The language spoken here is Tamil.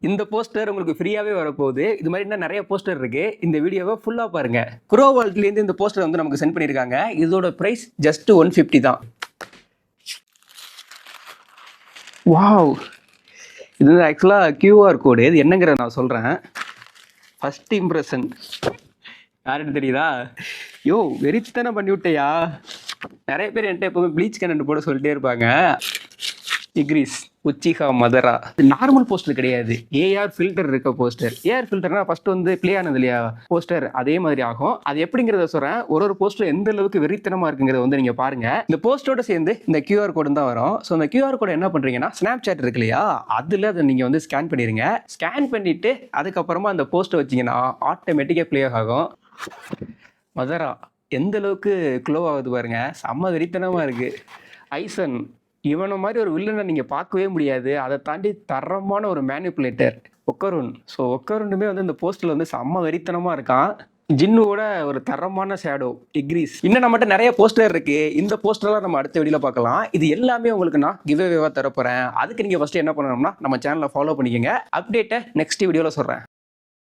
இந்த போஸ்டர் உங்களுக்கு ஃப்ரீயாவே வரப்போகுது. இது மாதிரி இன்னும் நிறைய போஸ்டர் இருக்கு. இந்த வீடியோவை ஃபுல்லா பாருங்க. குரோ வேர்ல்ட்லேருந்து இந்த போஸ்டர் வந்து நமக்கு சென்ட் பண்ணியிருக்காங்க. இதோட பிரைஸ் ஜஸ்ட் 150 தான். வாவ், இது வந்து ஆக்சுவலாக கியூஆர் கோடு. இது என்னங்கிறத நான் சொல்கிறேன். ஃபர்ஸ்ட் இம்ப்ரெஷன் யாருன்னு தெரியுதா? யோ, வெறித்தனம் பண்ணி விட்டையா. நிறைய பேர் என்கிட்ட எப்பவுமே ப்ளீச் கண்டென்ட் போட சொல்லிட்டே இருப்பாங்க. டிகிரிஸ் உச்சிகா மதரா. இது நார்மல் போஸ்டர் கிடையாது, ஏஆர் ஃபில்டர் இருக்க போஸ்டர். ஏஆர் ஃபில்டர்னா ஃபர்ஸ்ட் வந்து பிளே ஆனது இல்லையா போஸ்டர், அதே மாதிரி ஆகும். அது எப்படிங்கிறத சொல்றேன். ஒரு போஸ்டர் எந்த அளவுக்கு வெறித்தனமா இருக்குங்கிறத வந்து நீங்க பாருங்க. இந்த போஸ்டோட சேர்ந்து இந்த கியூஆர் கோடு தான் வரும். ஸோ இந்த கியூஆர் கோடு என்ன பண்றீங்கன்னா, ஸ்னாப் சாட் இருக்கு இல்லையா, அதுல அதை நீங்க வந்து ஸ்கேன் பண்ணிருங்க. ஸ்கேன் பண்ணிட்டு அதுக்கப்புறமா அந்த போஸ்ட்டை வச்சீங்கன்னா ஆட்டோமேட்டிக்கா பிளே ஆகும். மதரா எந்த அளவுக்கு க்ளோ ஆகுது பாருங்க, செம்ம வெறித்தனமா இருக்கு. ஐசன், இவனை மாதிரி ஒரு வில்லனை நீங்கள் பார்க்கவே முடியாது. அதை தாண்டி தரமான ஒரு மேனிப்புலேட்டர் ஒக்கருன். ஸோ ஒக்கருனுமே வந்து இந்த போஸ்டில் வந்து செம்ம வெறித்தனமாக இருக்கான். ஜின்னுவோட ஒரு தரமான ஷேடோ டிகிரிஸ். இன்னும் நம்மகிட்ட நிறைய போஸ்டர் இருக்கு. இந்த போஸ்டர்லாம் நம்ம அடுத்த வீடியோல பார்க்கலாம். இது எல்லாமே உங்களுக்கு நான் கிவ் அவேவா தரப்போறேன். அதுக்கு நீங்கள் ஃபர்ஸ்ட் என்ன பண்ணணும்னா நம்ம சேனலை ஃபாலோ பண்ணிக்கோங்க. அப்டேட்டை நெக்ஸ்ட் வீடியோவில் சொல்கிறேன்.